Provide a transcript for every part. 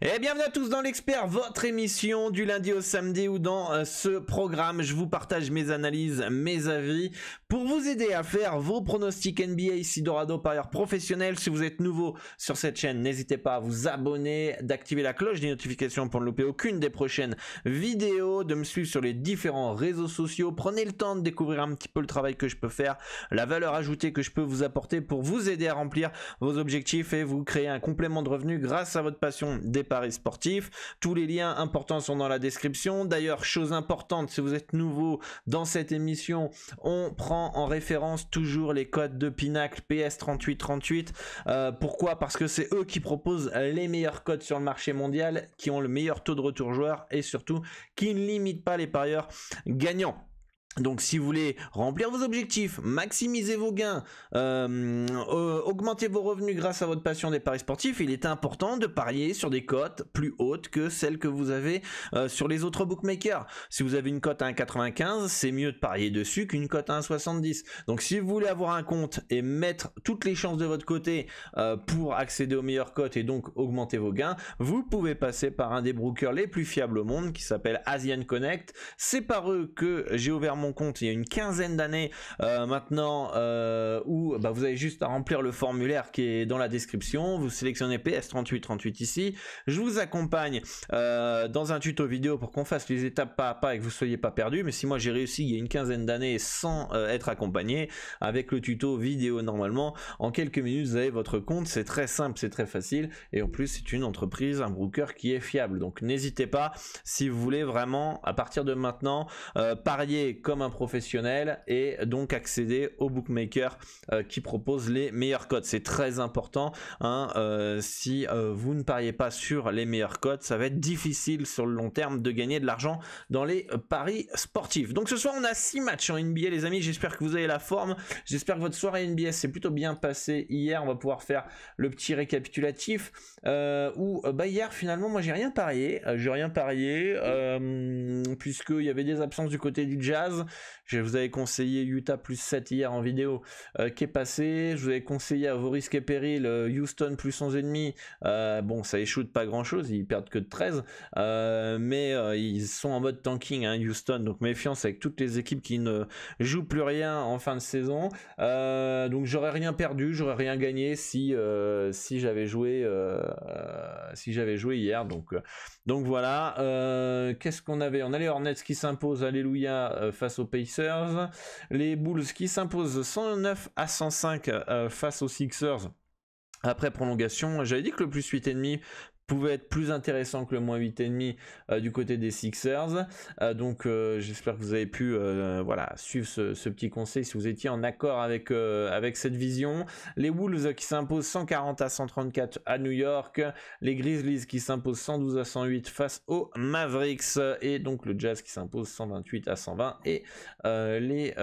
Et bienvenue à tous dans l'Expert, votre émission du lundi au samedi où dans ce programme, je vous partage mes analyses, mes avis pour vous aider à faire vos pronostics NBA ici Dorado parieur professionnel. Si vous êtes nouveau sur cette chaîne, n'hésitez pas à vous abonner, d'activer la cloche des notifications pour ne louper aucune des prochaines vidéos, de me suivre sur les différents réseaux sociaux. Prenez le temps de découvrir un petit peu le travail que je peux faire, la valeur ajoutée que je peux vous apporter pour vous aider à remplir vos objectifs et vous créer un complément de revenu grâce à votre passion des paris sportifs. Tous les liens importants sont dans la description. D'ailleurs, chose importante, si vous êtes nouveau dans cette émission, on prend en référence toujours les codes de Pinacle PS3838. Pourquoi? Parce que c'est eux qui proposent les meilleurs codes sur le marché mondial, qui ont le meilleur taux de retour joueur et surtout qui ne limitent pas les parieurs gagnants. Donc si vous voulez remplir vos objectifs, maximiser vos gains, augmenter vos revenus grâce à votre passion des paris sportifs, il est important de parier sur des cotes plus hautes que celles que vous avez sur les autres bookmakers. Si vous avez une cote à 1,95, c'est mieux de parier dessus qu'une cote à 1,70. Donc si vous voulez avoir un compte et mettre toutes les chances de votre côté pour accéder aux meilleures cotes et donc augmenter vos gains, vous pouvez passer par un des brokers les plus fiables au monde qui s'appelle Asian Connect. C'est par eux que j'ai ouvert mon compte il y a une quinzaine d'années maintenant, où vous avez juste à remplir le formulaire qui est dans la description. Vous sélectionnez PS3838 ici. Je vous accompagne dans un tuto vidéo pour qu'on fasse les étapes pas à pas et que vous soyez pas perdu. Mais si moi j'ai réussi il y a une quinzaine d'années sans être accompagné, avec le tuto vidéo normalement, en quelques minutes vous avez votre compte. C'est très simple, c'est très facile et en plus c'est une entreprise, un broker qui est fiable. Donc n'hésitez pas si vous voulez vraiment à partir de maintenant parier comme un professionnel et donc accéder aux bookmakers qui proposent les meilleurs codes. C'est très important si vous ne pariez pas sur les meilleurs codes, ça va être difficile sur le long terme de gagner de l'argent dans les paris sportifs. Donc ce soir on a 6 matchs en NBA les amis, j'espère que vous avez la forme, j'espère que votre soirée NBA s'est plutôt bien passée hier. On va pouvoir faire le petit récapitulatif où hier finalement moi j'ai rien parié, puisqu'il y avait des absences du côté du Jazz. Je vous avais conseillé Utah plus 7 hier en vidéo qui est passé. Je vous avais conseillé à vos risques et périls Houston plus 11,5. Bon, ça échoue de pas grand chose, ils perdent que de 13. Mais ils sont en mode tanking, Houston. Donc méfiance avec toutes les équipes qui ne jouent plus rien en fin de saison. Donc j'aurais rien perdu, j'aurais rien gagné si j'avais joué hier. Donc voilà. Qu'est-ce qu'on avait? On a les Hornets qui s'imposent, alléluia, face aux Pacers. Les Bulls qui s'imposent 109-105 face aux Sixers après prolongation. J'avais dit que le plus 8,5 pouvait être plus intéressant que le moins 8,5 du côté des Sixers. Donc j'espère que vous avez pu suivre ce petit conseil si vous étiez en accord avec cette vision. Les Wolves qui s'imposent 140-134 à New York. Les Grizzlies qui s'imposent 112-108 face aux Mavericks. Et donc le Jazz qui s'impose 128-120. Et les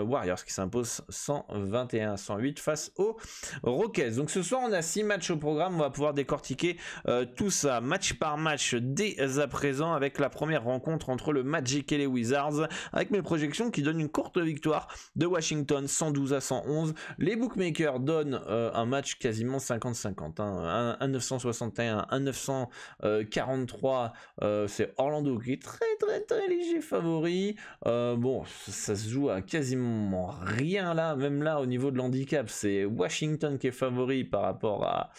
Warriors qui s'imposent 121-108 face aux Rockets. Donc ce soir on a 6 matchs au programme. On va pouvoir décortiquer tout ça match par match dès à présent avec la première rencontre entre le Magic et les Wizards, avec mes projections qui donnent une courte victoire de Washington 112-111. Les bookmakers donnent un match quasiment 50-50, 1,961, 1,943. C'est Orlando qui est très très très léger favori. Bon, ça se joue à quasiment rien là, même là au niveau de l'handicap, c'est Washington qui est favori par rapport à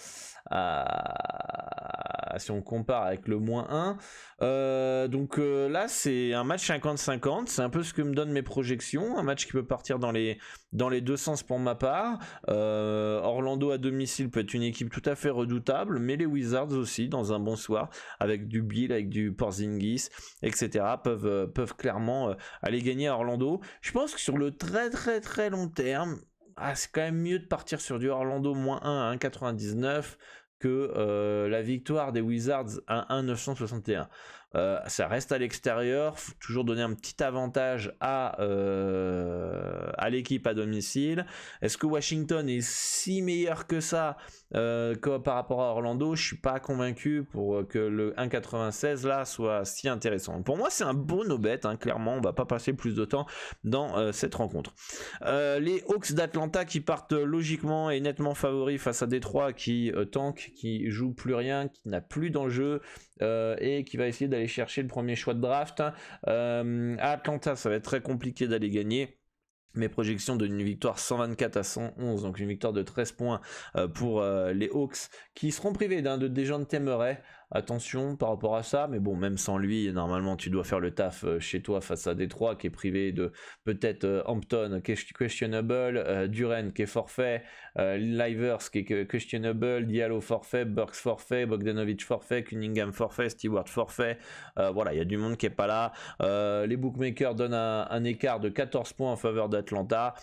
si on compare avec le moins 1. Donc là c'est un match 50-50, c'est un peu ce que me donnent mes projections, un match qui peut partir dans les deux sens pour ma part. Orlando à domicile peut être une équipe tout à fait redoutable, mais les Wizards aussi dans un bon soir avec du Bill, avec du Porzingis, etc. peuvent clairement aller gagner à Orlando. Je pense que sur le très très très long terme, c'est quand même mieux de partir sur du Orlando moins 1 à 1,99 que la victoire des Wizards à 1,961. Ça reste à l'extérieur, faut toujours donner un petit avantage à l'équipe à domicile. Est-ce que Washington est si meilleur que ça par rapport à Orlando? Je suis pas convaincu pour que le 1,96 là soit si intéressant. Pour moi, c'est un beau no-bet, hein, clairement. On va pas passer plus de temps dans cette rencontre. Les Hawks d'Atlanta qui partent logiquement et nettement favoris face à Détroit qui tank, qui joue plus rien, qui n'a plus d'enjeu et qui va essayer d'aller chercher le premier choix de draft. À Atlanta, ça va être très compliqué d'aller gagner. Mes projections donnent une victoire 124 à 111, donc une victoire de 13 points pour les Hawks qui seront privés de Dejounte Murray. Attention par rapport à ça, mais bon, même sans lui, normalement tu dois faire le taf chez toi face à Détroit qui est privé de peut-être Hampton questionable, Duren qui est forfait, Livers qui est questionable, Diallo forfait, Burks forfait, Bogdanovic forfait, Cunningham forfait, Stewart forfait. Voilà, il y a du monde qui est pas là. Les bookmakers donnent un écart de 14 points en faveur d'Atlanta.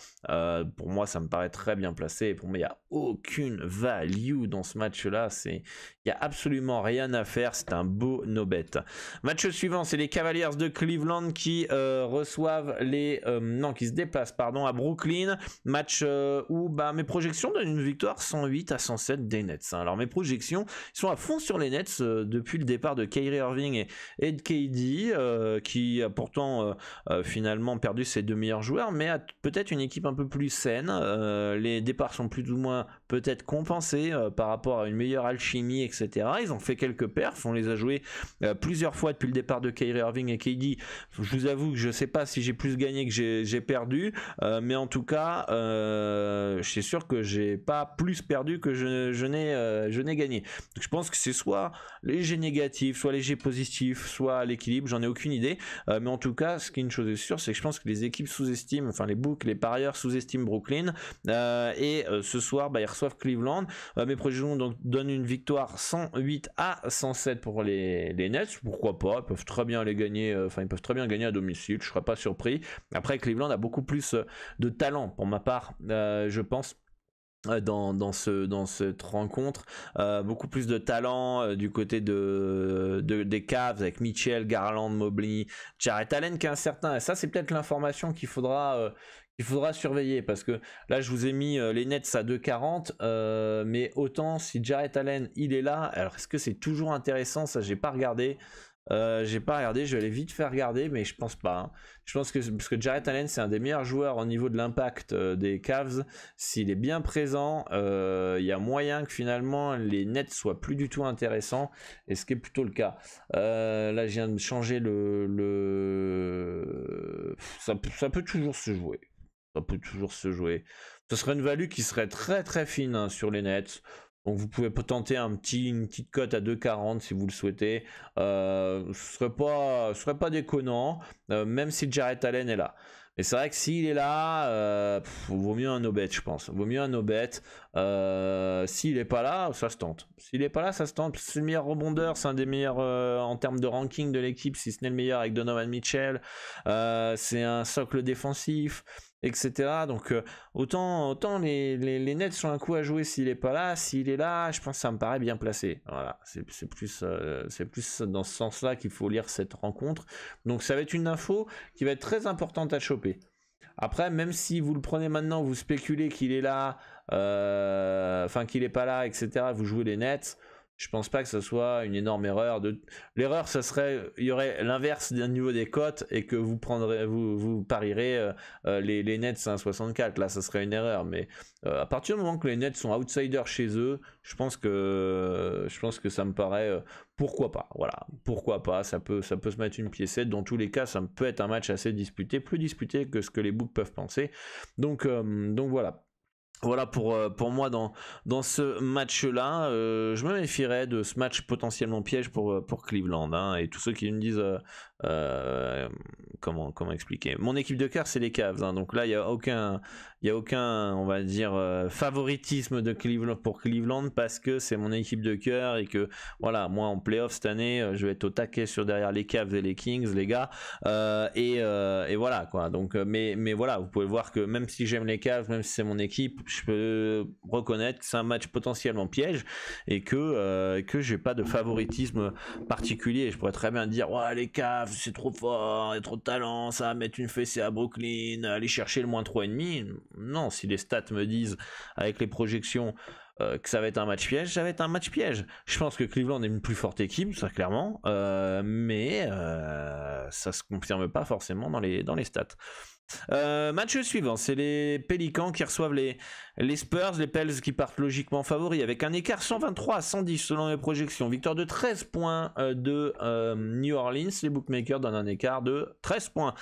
Pour moi, ça me paraît très bien placé. Pour moi, il n'y a aucune value dans ce match-là. Il n'y a absolument rien à faire, c'est un beau no-bet. Match suivant, c'est les Cavaliers de Cleveland qui reçoivent qui se déplacent à Brooklyn. Match où mes projections donnent une victoire 108 à 107 des Nets. Alors mes projections, ils sont à fond sur les Nets depuis le départ de Kyrie Irving et de KD, qui a pourtant finalement perdu ses deux meilleurs joueurs, mais a peut-être une équipe un peu plus saine. Les départs sont plus ou moins peut-être compensés par rapport à une meilleure alchimie, etc. Ils ont fait quelques perfs, on les a joués plusieurs fois depuis le départ de Kyrie Irving et KD. Je vous avoue que je sais pas si j'ai plus gagné que j'ai perdu, mais en tout cas je suis sûr que j'ai pas plus perdu que je n'ai gagné. Donc je pense que c'est soit léger négatif, soit léger positif, soit à l'équilibre, j'en ai aucune idée, mais en tout cas ce qui est une chose est sûre, c'est que je pense que les équipes sous-estiment, enfin les books, les parieurs sous-estiment Brooklyn, et ce soir ils reçoivent Cleveland. Mes projections donc donnent une victoire 108 à 107 pour les Nets. Pourquoi pas, ils peuvent très bien les gagner, ils peuvent très bien gagner à domicile, je serais pas surpris. Après, Cleveland a beaucoup plus de talent pour ma part, je pense. Dans cette rencontre, beaucoup plus de talent du côté des Cavs avec Mitchell, Garland, Mobley, Jarrett Allen qui est incertain, et ça c'est peut-être l'information qu'il faudra surveiller, parce que là je vous ai mis les Nets à 2,40, mais autant si Jarrett Allen il est là, alors est-ce que c'est toujours intéressant? Ça j'ai pas regardé. Je vais aller vite faire regarder, mais je pense pas, hein. Je pense que parce que Jarrett Allen c'est un des meilleurs joueurs au niveau de l'impact des Cavs, s'il est bien présent, il y a moyen que finalement les Nets soient plus du tout intéressants, et ce qui est plutôt le cas. Là je viens de changer ça peut toujours se jouer. Ça peut toujours se jouer. Ce serait une value qui serait très très fine, hein, sur les Nets. Donc vous pouvez tenter une petite cote à 2,40 si vous le souhaitez. Ce serait pas déconnant, même si Jarrett Allen est là. Mais c'est vrai que s'il est là, vaut mieux un no-bet, je pense. Vaut mieux un no-bet. S'il est pas là, ça se tente. S'il est pas là, ça se tente. C'est le meilleur rebondeur, c'est un des meilleurs en termes de ranking de l'équipe, si ce n'est le meilleur avec Donovan Mitchell. C'est un socle défensif, etc. Donc autant les Nets sont un coup à jouer s'il est pas là. S'il est là, je pense que ça me paraît bien placé. Voilà, c'est plus dans ce sens-là qu'il faut lire cette rencontre. Donc ça va être une info qui va être très importante à choper. Après, même si vous le prenez maintenant, vous spéculez qu'il est là, qu'il est pas là, etc. Vous jouez les Nets. Je pense pas que ce soit une énorme erreur. L'erreur, ça serait, il y aurait l'inverse d'un niveau des cotes et que vous parierez les Nets à 1,64. Là, ça serait une erreur. Mais à partir du moment que les Nets sont outsiders chez eux, je pense que ça me paraît pourquoi pas. Voilà, pourquoi pas. Ça peut se mettre une piécette. Dans tous les cas, ça peut être un match assez disputé, plus disputé que ce que les books peuvent penser. Donc voilà. Voilà pour moi dans ce match-là. Je me méfierais de ce match potentiellement piège pour Cleveland, hein, et tous ceux qui me disent comment expliquer. Mon équipe de cœur c'est les Cavs, hein, donc là il y a il n'y a aucun, on va dire, favoritisme de Cleveland pour Cleveland parce que c'est mon équipe de cœur et que voilà, moi en playoff cette année, je vais être au taquet sur derrière les Cavs et les Kings, les gars, et voilà quoi. Donc, mais voilà, vous pouvez voir que même si j'aime les Cavs, même si c'est mon équipe, je peux reconnaître que c'est un match potentiellement piège et que j'ai pas de favoritisme particulier. Je pourrais très bien dire ouais, les Cavs c'est trop fort, il y a trop de talent, ça va mettre une fessée à Brooklyn, aller chercher le moins 3,5. Non, si les stats me disent avec les projections que ça va être un match piège, ça va être un match piège. Je pense que Cleveland est une plus forte équipe, ça clairement, mais ça se confirme pas forcément dans les stats. Match suivant, c'est les Pélicans qui reçoivent les Spurs, les Pels qui partent logiquement favoris avec un écart 123-110 selon les projections. Victoire de 13 points de New Orleans. Les bookmakers donnent un écart de 13 points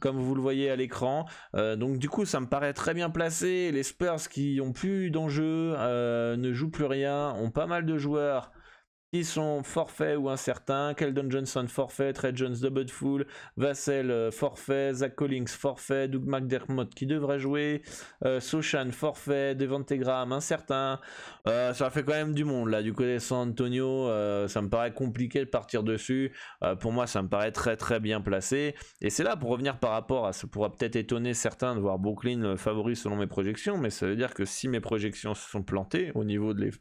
comme vous le voyez à l'écran. Donc du coup ça me paraît très bien placé. Les Spurs qui ont plus d'enjeux, ne jouent plus rien, ont pas mal de joueurs qui sont forfaits ou incertains. Keldon Johnson forfait, Trey Jones doubtful, Vassell forfait, Zach Collins forfait, Doug McDermott qui devrait jouer, Sochan forfait, Devonte Graham incertain. Ça fait quand même du monde là du côté de San Antonio. Ça me paraît compliqué de partir dessus. Pour moi ça me paraît très très bien placé et c'est là pour revenir par rapport à ça pourra peut-être étonner certains de voir Brooklyn favori selon mes projections, mais ça veut dire que si mes projections se sont plantées au niveau des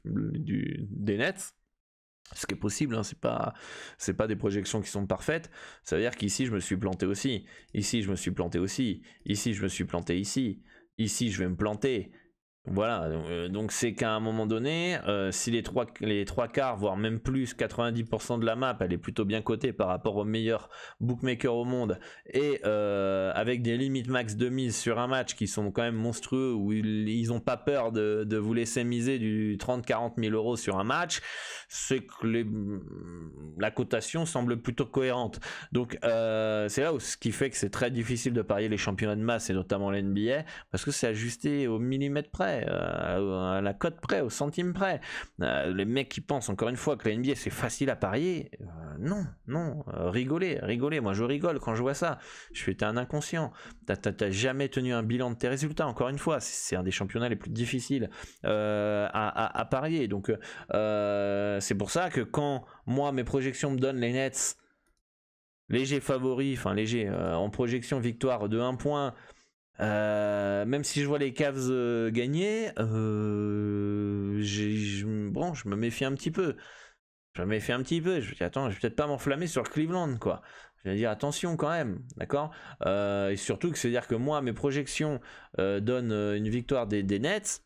Nets, ce qui est possible, hein, c'est pas des projections qui sont parfaites. Ça veut dire qu'ici je me suis planté aussi. Ici je me suis planté aussi. Ici je me suis planté ici. Ici je vais me planter. Voilà, donc c'est qu'à un moment donné, si les trois quarts, voire même plus, 90% de la map, elle est plutôt bien cotée par rapport aux meilleurs bookmakers au monde, et avec des limites max de mise sur un match qui sont quand même monstrueux, où ils n'ont pas peur de vous laisser miser du 30-40 000 euros sur un match, c'est que la cotation semble plutôt cohérente. Donc c'est là où ce qui fait que c'est très difficile de parier les championnats de masse, et notamment l'NBA, parce que c'est ajusté au millimètre près, à la cote près, au centime près. Les mecs qui pensent encore une fois que la NBA c'est facile à parier, non, rigolez, moi je rigole quand je vois ça. Je fais t'es un inconscient, t'as jamais tenu un bilan de tes résultats, encore une fois, c'est un des championnats les plus difficiles à parier. Donc c'est pour ça que quand moi mes projections me donnent les Nets léger favoris, enfin léger, en projection victoire de 1 point, même si je vois les Cavs gagner, je me méfie un petit peu. Je me dis attends, je vais peut-être pas m'enflammer sur Cleveland quoi. Je vais dire attention quand même, d'accord, et surtout que c'est à dire que moi mes projections donnent une victoire des Nets.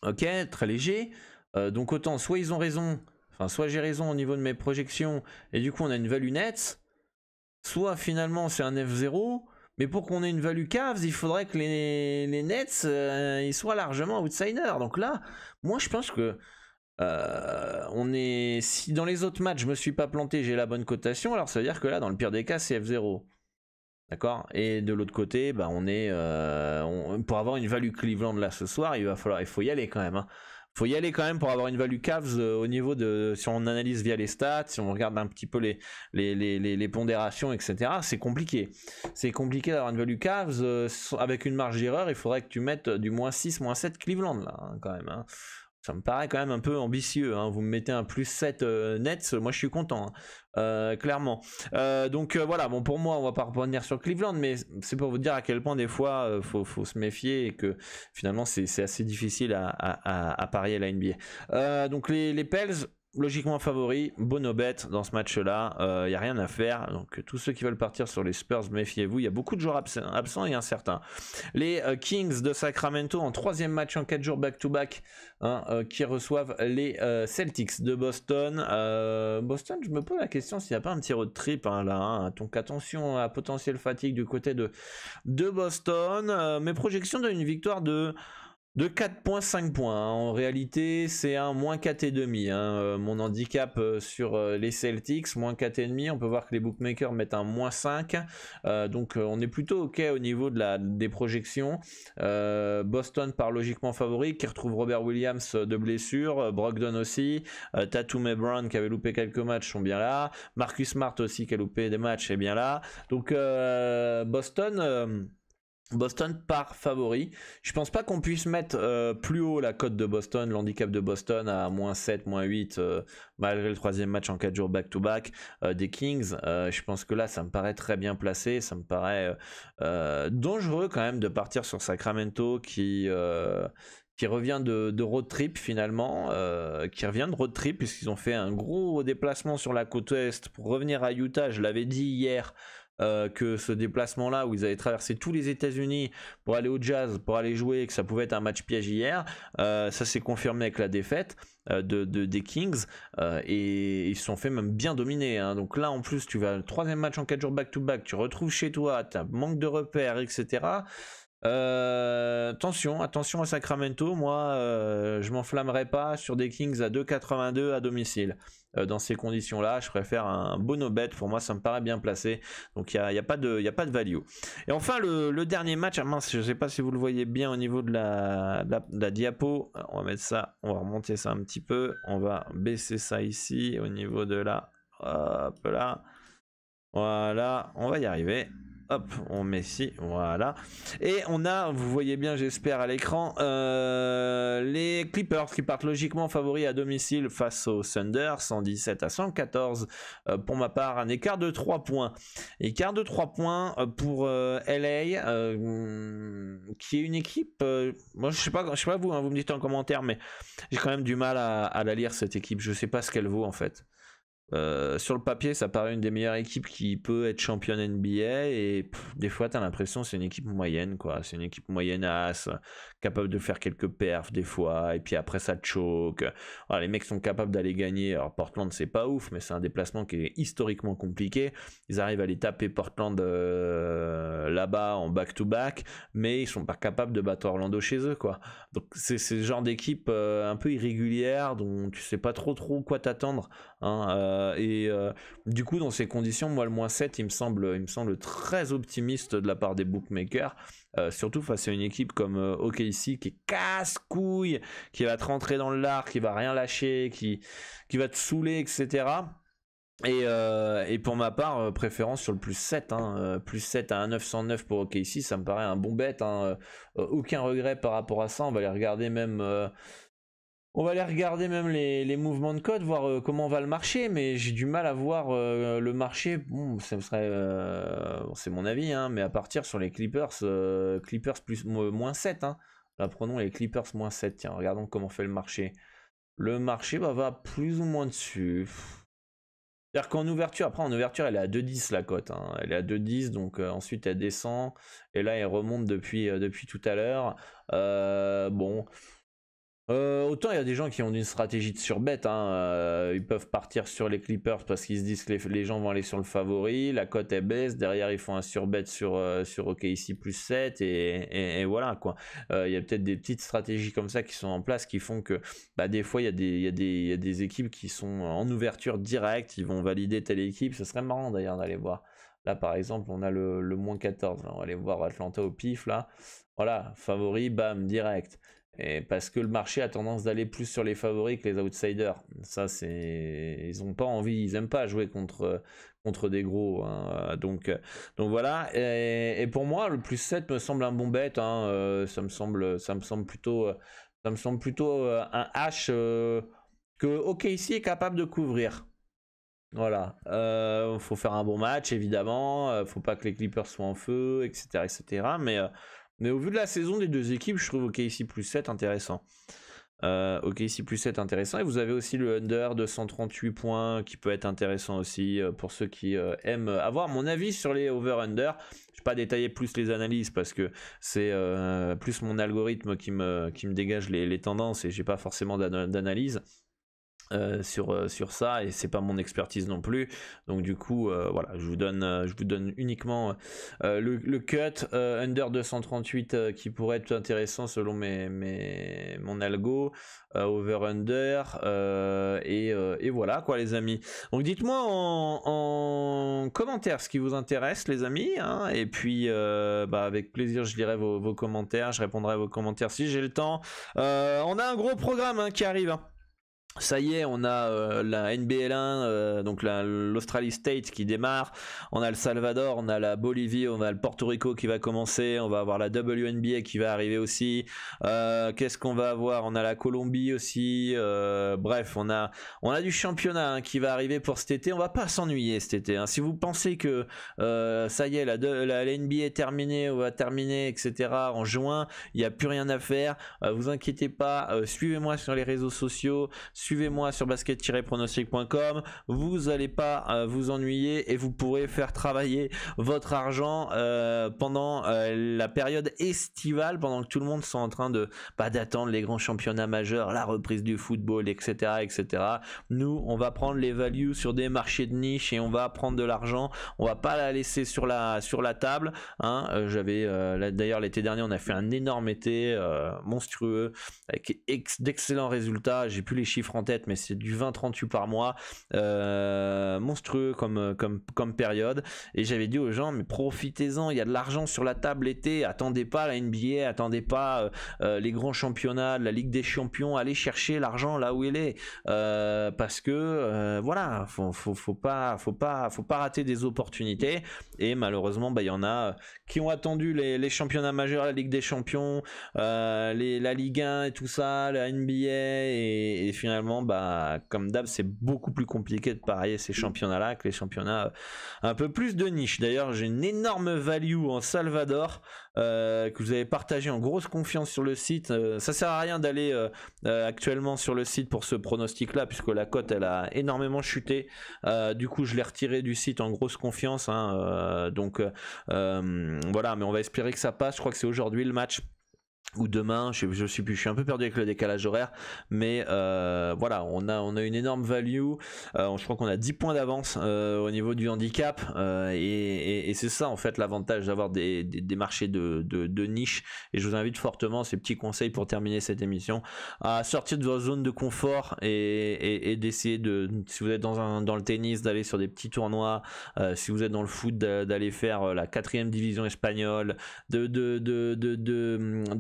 Ok, très léger. Donc autant soit ils ont raison, enfin soit j'ai raison au niveau de mes projections et du coup on a une value nette, soit finalement c'est un F0, mais pour qu'on ait une value Cavs il faudrait que les Nets ils soient largement outsiders. Donc là moi je pense que si dans les autres matchs je me suis pas planté, j'ai la bonne cotation, alors ça veut dire que là dans le pire des cas c'est F0. D'accord. Et de l'autre côté, bah pour avoir une value Cleveland là ce soir, il faut y aller quand même. Hein. Faut y aller quand même pour avoir une value Cavs au niveau de, si on analyse via les stats, si on regarde un petit peu les pondérations, etc. C'est compliqué. C'est compliqué d'avoir une value Cavs avec une marge d'erreur. Il faudrait que tu mettes du -6, -7 Cleveland là, hein, quand même. Hein. Ça me paraît quand même un peu ambitieux, hein. Vous me mettez un +7 net, moi je suis content, hein. Clairement. Donc voilà, bon pour moi on va pas revenir sur Cleveland, mais c'est pour vous dire à quel point des fois faut se méfier et que finalement c'est assez difficile à parier à la NBA. Donc les Pels, logiquement favoris, Bono bet dans ce match-là, il n'y a rien à faire. Donc tous ceux qui veulent partir sur les Spurs, méfiez-vous, il y a beaucoup de joueurs absents et incertains. Les Kings de Sacramento en 3e match en 4 jours back-to-back, hein, qui reçoivent les Celtics de Boston. Boston, je me pose la question s'il n'y a pas un petit road trip hein, là. Hein. Donc attention à potentielle fatigue du côté de Boston. Mes projections donnent une victoire de 4,5 points. Hein. En réalité, c'est un -4,5. Hein. Mon handicap sur les Celtics, -4,5. On peut voir que les bookmakers mettent un -5. Donc on est plutôt ok au niveau des projections. Boston part logiquement favori, qui retrouve Robert Williams de blessure. Brogdon aussi. Tatum et Brown qui avaient loupé quelques matchs sont bien là. Marcus Smart aussi qui a loupé des matchs est bien là. Donc Boston... Boston par favori. Je pense pas qu'on puisse mettre plus haut la cote de Boston, l'handicap de Boston à -7, -8, malgré le troisième match en 4 jours back-to-back des Kings. Je pense que là, ça me paraît très bien placé. Ça me paraît dangereux quand même de partir sur Sacramento qui revient de road trip finalement, puisqu'ils ont fait un gros déplacement sur la côte ouest pour revenir à Utah. Je l'avais dit hier, que ce déplacement là où ils avaient traversé tous les États-Unis pour aller au Jazz, pour aller jouer, que ça pouvait être un match piège hier, ça s'est confirmé avec la défaite des Kings, et ils se sont fait même bien dominer, hein. Donc là en plus tu vas le troisième match en 4 jours back-to-back, tu retrouves chez toi, tu as manque de repères, etc. Attention à Sacramento. Moi je m'enflammerai pas sur des Kings à 2,82 à domicile. Dans ces conditions là je préfère un bono bet. Pour moi ça me paraît bien placé, donc il n'y a pas de value. Et enfin le dernier match, mince, je sais pas si vous le voyez bien au niveau de la diapo. On va mettre ça, on va remonter ça un petit peu, on va baisser ça ici au niveau de la, hop là, voilà, on va y arriver. Hop, on met ici, voilà. Et on a, vous voyez bien j'espère à l'écran, les Clippers qui partent logiquement favoris à domicile face aux Thunder, 117 à 114. Pour ma part, un écart de 3 points. Écart de 3 points pour LA, qui est une équipe, moi je sais pas vous, hein, vous me dites en commentaire, mais j'ai quand même du mal à la lire cette équipe. Je sais pas ce qu'elle vaut en fait. Sur le papier ça paraît une des meilleures équipes qui peut être championne NBA, et des fois t'as l'impression c'est une équipe moyenne quoi, c'est une équipe moyennasse, capable de faire quelques perfs des fois, et puis après ça choke. Voilà, les mecs sont capables d'aller gagner. Alors Portland c'est pas ouf, mais c'est un déplacement qui est historiquement compliqué. Ils arrivent à les taper Portland là-bas en back-to-back, mais ils sont pas capables de battre Orlando chez eux quoi. Donc c'est ce genre d'équipe un peu irrégulière dont tu sais pas trop quoi t'attendre, hein. Du coup dans ces conditions, moi le -7 il me semble très optimiste de la part des bookmakers, surtout face à une équipe comme OKC qui est casse-couille, qui va te rentrer dans le lard, qui va rien lâcher, qui va te saouler, etc. Et pour ma part, préférence sur le +7, hein, +7 à 1,909 pour OKC, ça me paraît un bon bet, hein. Aucun regret par rapport à ça. On va aller regarder même les mouvements de code, voir comment va le marché, mais j'ai du mal à voir le marché. Bon, ça serait, c'est mon avis, hein, mais à partir sur les Clippers, Clippers plus -7. Hein. Là, prenons les Clippers -7. Tiens, regardons comment fait le marché. Le marché va plus ou moins dessus. C'est-à-dire qu'en ouverture, après en ouverture, elle est à 2,10 la cote, hein. Elle est à 2,10, donc ensuite elle descend, et là elle remonte depuis tout à l'heure. Bon. Autant il y a des gens qui ont une stratégie de surbet, hein, ils peuvent partir sur les Clippers parce qu'ils se disent que les gens vont aller sur le favori, la cote elle baisse, derrière ils font un surbet sur OKC +7, et voilà quoi. Il y a peut-être des petites stratégies comme ça qui sont en place qui font que des fois il y a des équipes qui sont en ouverture directe, ils vont valider telle équipe. Ce serait marrant d'ailleurs d'aller voir. Là par exemple on a le -14, là. On va aller voir Atlanta au pif là, voilà, favori, bam, direct. Et parce que le marché a tendance d'aller plus sur les favoris que les outsiders. Ça, ils ont pas envie, ils aiment pas jouer contre des gros, hein. Donc voilà. Et pour moi, le +7 me semble un bon bet, hein. Ça me semble plutôt un H que OKC est capable de couvrir. Voilà. Faut faire un bon match, évidemment. Faut pas que les Clippers soient en feu, etc., etc. Mais au vu de la saison des deux équipes, je trouve OKC +7 intéressant. OKC +7 intéressant. Et vous avez aussi le under de 138 points qui peut être intéressant aussi pour ceux qui aiment avoir mon avis sur les over-under. Je ne vais pas détailler plus les analyses parce que c'est plus mon algorithme qui me dégage les tendances, et j'ai pas forcément d'analyse sur ça, et c'est pas mon expertise non plus. Donc du coup voilà, je vous donne uniquement le cut under 238 qui pourrait être intéressant selon mon algo, over under, et voilà quoi les amis. Donc dites-moi en commentaire ce qui vous intéresse les amis, hein, et puis avec plaisir je lirai vos commentaires, je répondrai à vos commentaires si j'ai le temps. On a un gros programme, hein, qui arrive, hein. Ça y est, on a la NBL1, donc l'Australie State qui démarre, on a le Salvador, on a la Bolivie, on a le Porto Rico qui va commencer, on va avoir la WNBA qui va arriver aussi. Qu'est-ce qu'on va avoir? On a la Colombie aussi. Bref, on a du championnat qui va arriver pour cet été. On va pas s'ennuyer cet été. Si vous pensez que ça y est, la NBA est terminée, on va terminer, etc. en juin, il n'y a plus rien à faire. Vous inquiétez pas, suivez-moi sur les réseaux sociaux. Suivez-moi sur basket-pronostic.com, vous n'allez pas vous ennuyer et vous pourrez faire travailler votre argent pendant la période estivale, pendant que tout le monde sont en train d'attendre les grands championnats majeurs, la reprise du football, etc., etc. Nous, on va prendre les values sur des marchés de niche et on va prendre de l'argent. On va pas la laisser sur la table. D'ailleurs l'été dernier, on a fait un énorme été monstrueux avec d'excellents résultats. J'ai plus les chiffres en tête, mais c'est du 20-38 par mois, monstrueux comme période. Et j'avais dit aux gens, mais profitez-en, il y a de l'argent sur la table l'été, attendez pas la NBA, attendez pas les grands championnats, la Ligue des Champions, allez chercher l'argent là où il est, parce que voilà, faut pas rater des opportunités. Et malheureusement, il y en a qui ont attendu les championnats majeurs, la Ligue des Champions, la Ligue 1 et tout ça, la NBA, et finalement, comme d'hab, c'est beaucoup plus compliqué de parier ces championnats-là que les championnats un peu plus de niche. D'ailleurs, j'ai une énorme value en Salvador que vous avez partagé en grosse confiance sur le site. Ça sert à rien d'aller actuellement sur le site pour ce pronostic-là, puisque la cote elle a énormément chuté. Du coup, je l'ai retiré du site en grosse confiance. Donc voilà, mais on va espérer que ça passe. Je crois que c'est aujourd'hui le match. Ou demain, je suis plus, je suis un peu perdu avec le décalage horaire, mais voilà, on a une énorme value. Je crois qu'on a 10 points d'avance au niveau du handicap, et c'est ça en fait l'avantage d'avoir des marchés de niche. Et je vous invite fortement, ces petits conseils pour terminer cette émission, à sortir de votre zone de confort et d'essayer si vous êtes dans le tennis, d'aller sur des petits tournois, si vous êtes dans le foot, d'aller faire la 4e division espagnole, de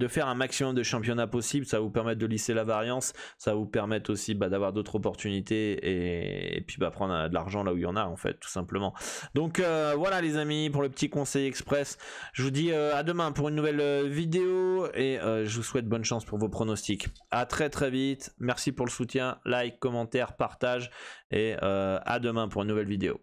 faire un maximum de championnats possible. Ça va vous permettre de lisser la variance, ça va vous permettre aussi d'avoir d'autres opportunités, et puis prendre de l'argent là où il y en a en fait, tout simplement. Donc voilà les amis, pour le petit conseil express, je vous dis à demain pour une nouvelle vidéo, et je vous souhaite bonne chance pour vos pronostics. À très très vite, merci pour le soutien, like, commentaire, partage, et à demain pour une nouvelle vidéo.